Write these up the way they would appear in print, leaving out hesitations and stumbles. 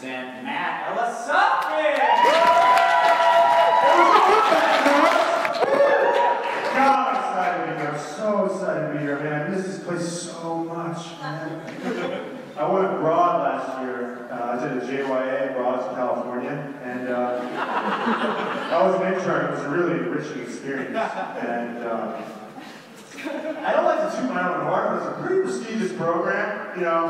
present Matt Elisofon! God, I'm excited to be here. I'm so excited to be here, man. I miss this place so much, man. I went abroad last year. I did a JYA abroad to California, and I was an intern. It was a really enriching experience. And I don't like to toot my own horn, but it's a pretty prestigious program. You know,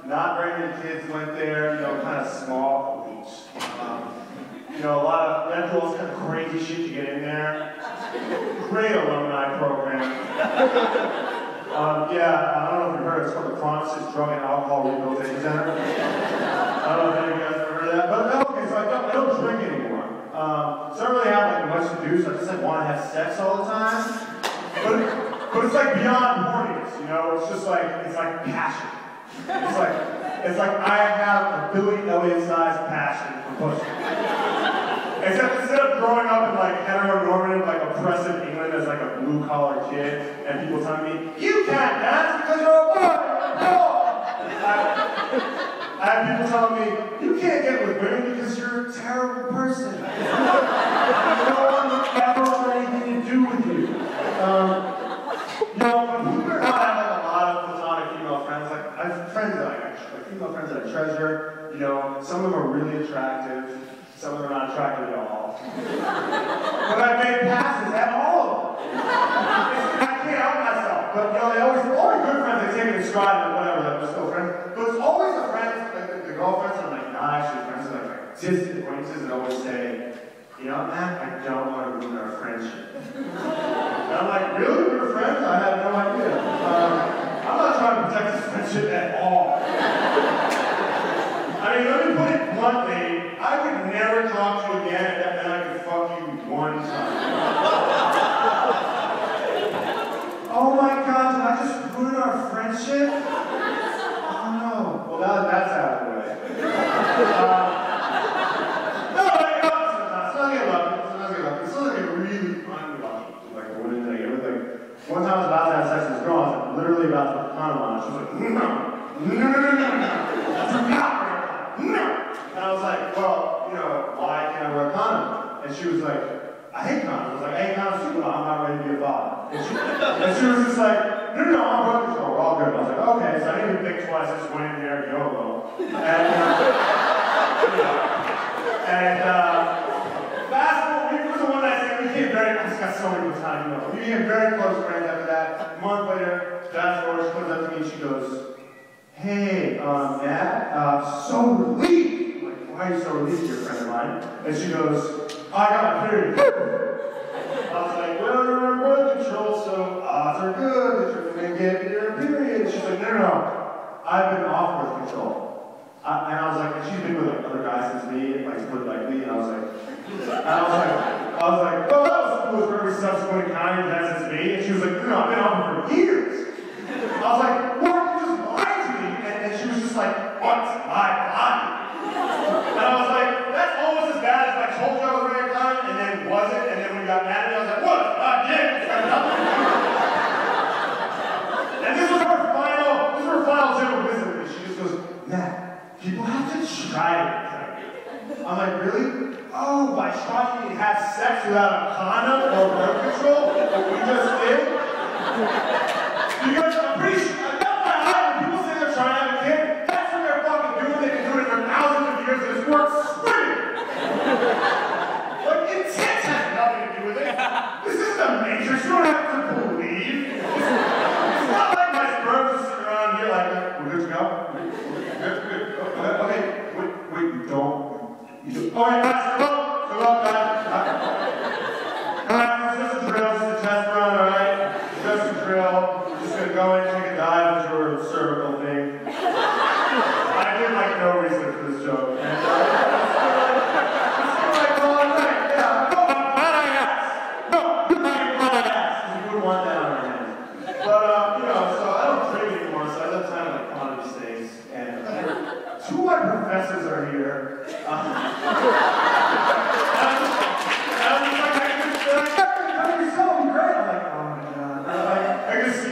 not very many kids went there. You know, kind of small elites. You know, a lot of rentals, kind of crazy shit to get in there. Great alumni program. Yeah, I don't know if you've heard, it's called the Promises Drug and Alcohol Rehabilitation Center. I don't know if any of you guys have heard of that, but okay, so I don't drink anymore. So I don't really have like much to do, so I just like want to have sex all the time. But it's like beyond horniness, you know? It's just like, it's like passion. It's like I have a Billy Elliot-sized passion for pussy. Except instead of growing up in like heteronormative, like oppressive England as like a blue-collar kid, and people telling me, you can't dance because you're a boy! No! I have people telling me, you can't get with women because you're a terrible person. No one would ever want anything to do with you. You know, but believe it or not, I have like a lot of platonic female friends. Like, I have friends that I actually, like female friends that I treasure. You know, some of them are really attractive. Some of them are not attractive at all. But I've made passes at all of them. I can't help myself. But you know, they always good friends, they take it in stride and whatever, like we're still friends. But it's always the friends, like the girlfriends that are like not actually friends, like distant acquaintances that always say, you know, man, I don't want to ruin our friendship. And I'm like, really? We were friends? I had no idea. I'm not trying to protect this friendship at all. I mean, let me put it bluntly, I would never talk to you again if that meant I could fuck you one time. Oh my God, did I just ruin our friendship? Oh no. Well, that's out of the way. No, I get lucky sometimes. Sometimes I get lucky. Sometimes I get really unlucky. Like a woman that I get with. Like, one time I was about to have sex with this girl, I was like, literally about to put a condom on. She was like, no. Do not. No! And I was like, well, you know, why can't I wear a condom? And she was like, I hate condoms. I was like, I hate condoms too, but I'm not ready to be a father. And she was just like, no, I'm birth control, we're all good. I was like, okay, so I didn't even think twice, I just went in there, YOLO. And, fast forward, we was the one that said, we became very, I just got so many time, you know. We became very close friends after that. A month later, fast forward, she comes up to me and she goes, hey, Matt, so relieved. I'm like, why are you so relieved, you're a friend of mine? And she goes, I got my period. I was like, well, you're on birth control, so odds are good that you're going to get your period. She's like, no, I've been off birth control. And I was like, and she's been with like other guys since me, like to put it lightly, and I was like, well, that was cool for every subsequent encounter you've had since me. And she was like, no, I've been off it for years. I was like, what? And she was just like, what's my body? And I was like, that's almost as bad as if I told you I was running a condom and then wasn't, and then when you got mad at me, I was like, what? Dick, it's got nothing. And this was her final general wisdom. And she just goes, Matt, people have to try to protect you. I'm like, really? Oh, by trying to have sex without a condom or birth control? Like we just did? Because I'm pretty sure, trying to have a kid, that's what they're fucking doing. They've been doing it for thousands of years and it's worked swimming. Like, intent has nothing to do with it. This is the Matrix. You don't have to believe. It's not like my sperm just sitting around here like, we're good to go? Good. Okay, wait, you don't. All right, guys, come on, guys. Alright, this is a drill, this is a test run, alright? Just a drill. We're just gonna go in, take a dive into your cervical thing. I did like no research for this joke. And, you would want that on your hands. But, you know, so I don't drink anymore, so I have time to like come on these things. And two of my professors are here.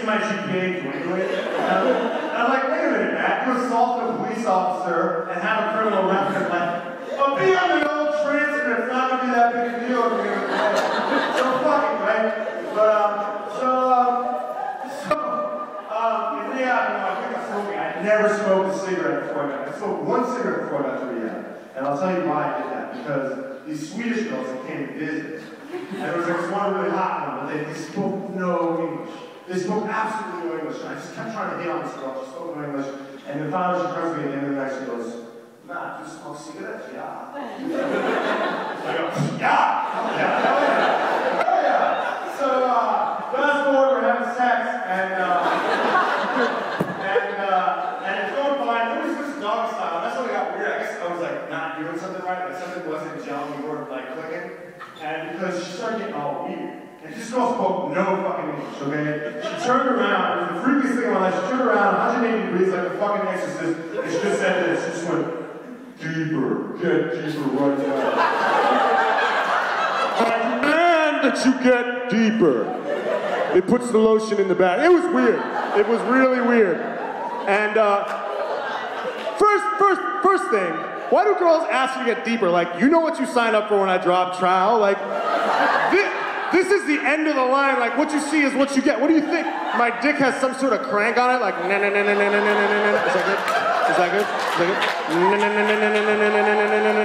My GPA dwindling. And I'm like, wait a minute, Matt, you assaulted a police police officer and have a criminal record. Like, but be on the old transcript, it's not gonna be that big a deal at the end of the day. So fuck it, right? But, yeah, I think I'm smoking. I never smoked a cigarette before I got. I smoked one cigarette before I got to rehab. And I'll tell you why I did that. Because these Swedish girls that came to visit, and there was like one really hot one, but they spoke no English. They spoke absolutely no English. And I just kept trying to hit on this girl. She spoke no English. And then finally she turns to me at the end of the night, she goes, "Nah, you smoke cigarettes? Yeah." I go, "Yeah. Hell yeah. Hell yeah." So, fast forward, we're having sex, and it's going fine. Then we switched to dog style, and that's when it got weird. I guess I was like not doing something right, like something wasn't gelling, we weren't like clicking. And because she started getting all weird. And this girl spoke no fucking English, okay? She turned around, it was the freakiest thing in my life. She turned around 180 degrees like the fucking exorcist, and she just said this. She just went, "Deeper, get deeper right now." I demand that you get deeper. It puts the lotion in the bag. It was weird. It was really weird. And first thing, why do girls ask you to get deeper? Like, you know what you signed up for when I dropped Trial? Like, this is the end of the line. Like, what you see is what you get. What do you think? My dick has some sort of crank on it? Like, na na na na na na na na. Is that good? Is that good? Is that good? Na na na na na na na na na.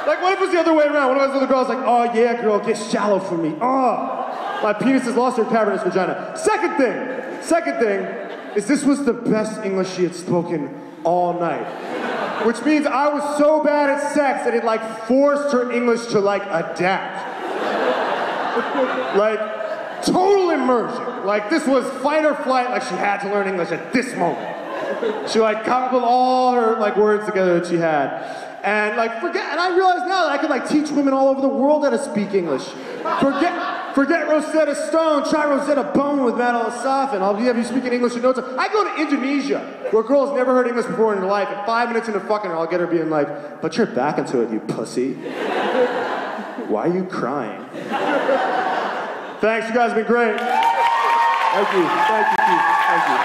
Like, what if it was the other way around? What if it was the girls like, "Oh yeah, girl, get shallow for me. Oh, my penis has lost her cavernous vagina." Second thing is this was the best English she had spoken all night. Which means I was so bad at sex that it like forced her English to like adapt. Like, total immersion. Like, this was fight or flight, like she had to learn English at this moment. She like cobbled all her like words together that she had. And like and I realize now that I could like teach women all over the world how to speak English. Forget Rosetta Stone, try Rosetta Bone with Matt Elisofon. I'll have you speaking English in no time. I go to Indonesia, where girls never heard English before in her life, and 5 minutes into fucking her, I'll get her being like, "Put your back into it, you pussy. Why are you crying?" Thanks, you guys have been great. Thank you, Keith. Thank you.